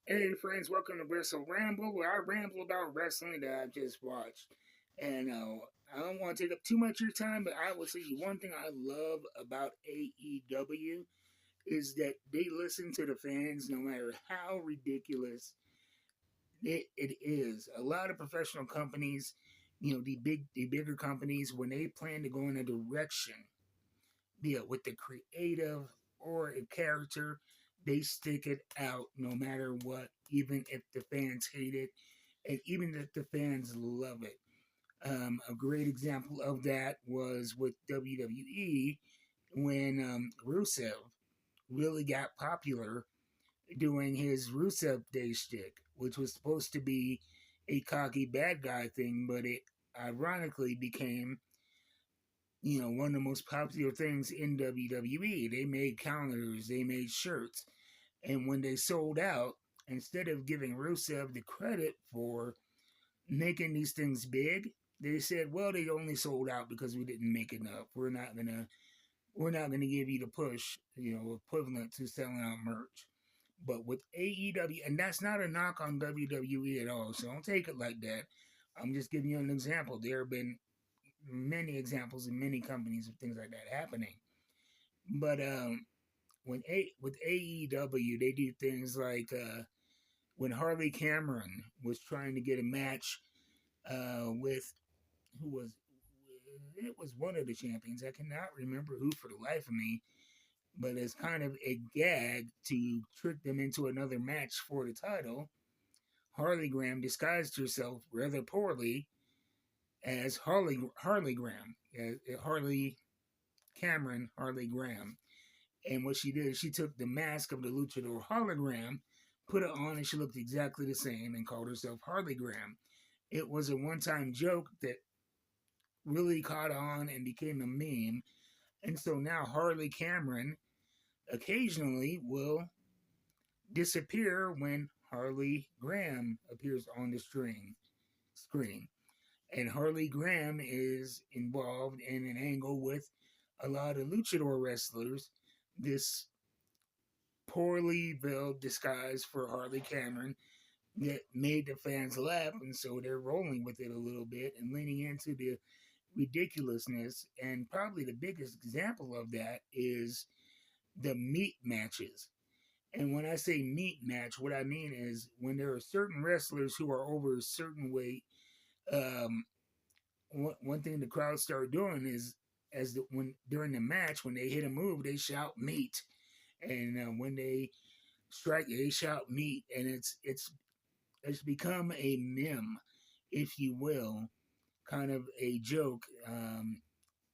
Hey friends, welcome to Wrestle Ramble, where I ramble about wrestling that I've just watched. And I don't want to take up too much of your time, but I will say you one thing I love about AEW is that they listen to the fans no matter how ridiculous it is. A lot of professional companies, the bigger companies, when they plan to go in a direction, with the creative or a character, they stick it out no matter what, even if the fans hate it, and even if the fans love it. A great example of that was with WWE when Rusev really got popular doing his Rusev Day shtick, which was supposed to be a cocky bad guy thing, but it ironically became one of the most popular things in WWE. They made calendars, they made shirts, and when they sold out, instead of giving Rusev the credit for making these things big, they said, "Well, they only sold out because we didn't make enough. We're not gonna give you the push, equivalent to selling out merch." But with AEW, and that's not a knock on WWE at all, so don't take it like that. I'm just giving you an example. There have been many examples in many companies of things like that happening. But with AEW, they do things like when Harley Cameron was trying to get a match with who was it was one of the champions. I cannot remember who for the life of me, but it's kind of a gag to trick them into another match for the title. Harley Graham disguised herself rather poorly as Harley Graham, Harley Cameron Harley Graham. And what she did, she took the mask of the luchador hologram, put it on, and she looked exactly the same and called herself Harley Graham. It was a one time joke that really caught on and became a meme. And so now Harley Cameron occasionally will disappear when Harley Graham appears on the screen. And Harley Graham is involved in an angle with a lot of luchador wrestlers. This poorly veiled disguise for Harley Cameron that made the fans laugh, and so they're rolling with it a little bit and leaning into the ridiculousness. And probably the biggest example of that is the meat matches. And when I say meat match, what I mean is when there are certain wrestlers who are over a certain weight, um, one thing the crowd start doing is when during the match when they hit a move, they shout meat, and when they strike, they shout meat, and it's become a meme, if you will, kind of a joke, and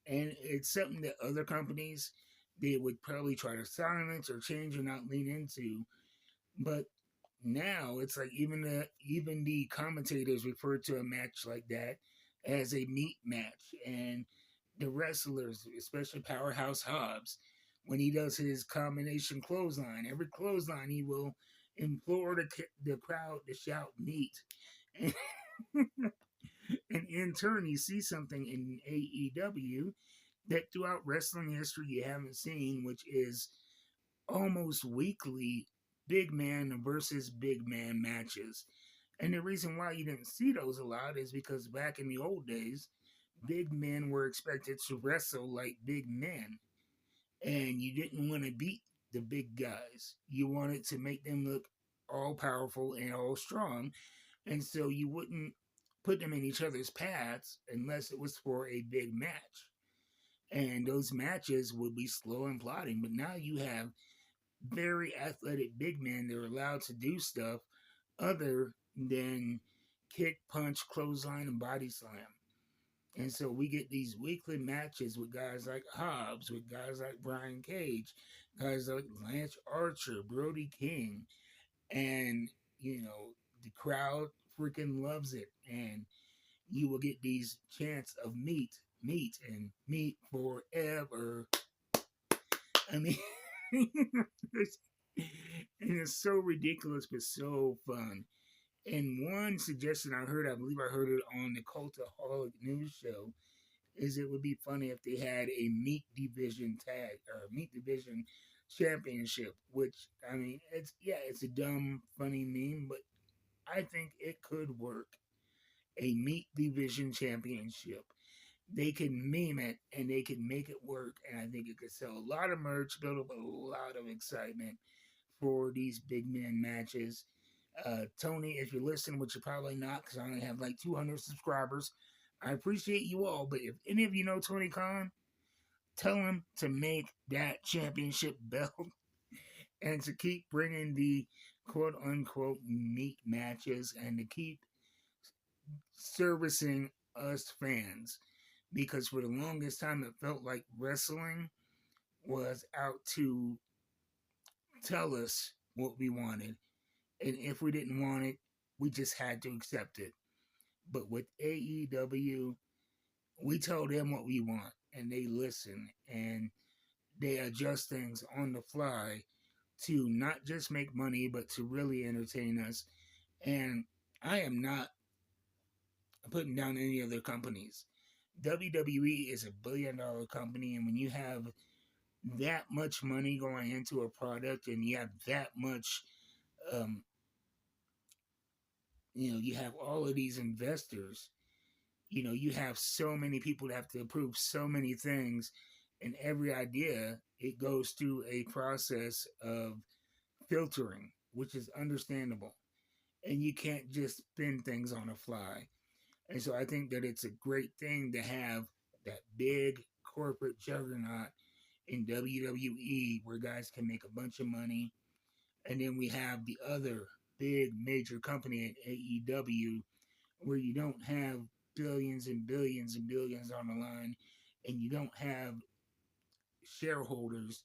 it's something that other companies they would probably try to silence or change or not lean into, but now it's like even the commentators refer to a match like that as a meat match, and the wrestlers, especially Powerhouse Hobbs, when he does his combination clothesline, every clothesline he will implore the crowd to shout meat. And, and in turn, you see something in AEW that throughout wrestling history you haven't seen, which is almost weekly big man versus big man matches. And the reason why you didn't see those a lot is because back in the old days, big men were expected to wrestle like big men. And you didn't want to beat the big guys. You wanted to make them look all powerful and all strong. And so you wouldn't put them in each other's paths unless it was for a big match. And those matches would be slow and plodding. But now you have very athletic big men that are allowed to do stuff other than kick, punch, clothesline, and body slam. And so we get these weekly matches with guys like Hobbs, with guys like Brian Cage, guys like Lance Archer, Brody King, and the crowd freaking loves it. And you will get these chants of meat, meat, and meat forever. I mean, it's, and it's so ridiculous but so fun. And one suggestion I heard, I believe I heard it on the Cultaholic News Show, is it would be funny if they had a meat division tag or a meat division championship, which, I mean, it's a dumb, funny meme, but I think it could work. A meat division championship. They can meme it and they can make it work, and I think it could sell a lot of merch, build up a lot of excitement for these big man matches. Tony, if you're listening, which you're probably not, because I only have like 200 subscribers, I appreciate you all. But if any of you know Tony Khan, tell him to make that championship belt and to keep bringing the quote unquote meat matches and to keep servicing us fans. Because for the longest time, it felt like wrestling was out to tell us what we wanted. And if we didn't want it, we just had to accept it. But with AEW, we tell them what we want and they listen and they adjust things on the fly to not just make money, but to really entertain us. And I am not putting down any other companies. WWE is $1 billion company, and when you have that much money going into a product and you have that much, um, you have all of these investors, you have so many people that have to approve so many things, and every idea, it goes through a process of filtering, which is understandable. And you can't just spin things on a fly. And so I think that it's a great thing to have that big corporate juggernaut in WWE where guys can make a bunch of money. And then we have the other big major company at AEW where you don't have billions and billions and billions on the line and you don't have shareholders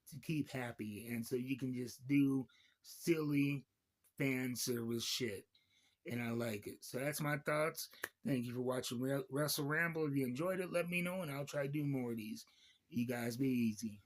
to keep happy. And so you can just do silly fan service shit. And I like it. So that's my thoughts. Thank you for watching Wrestle Ramble. If you enjoyed it, let me know and I'll try to do more of these. You guys be easy.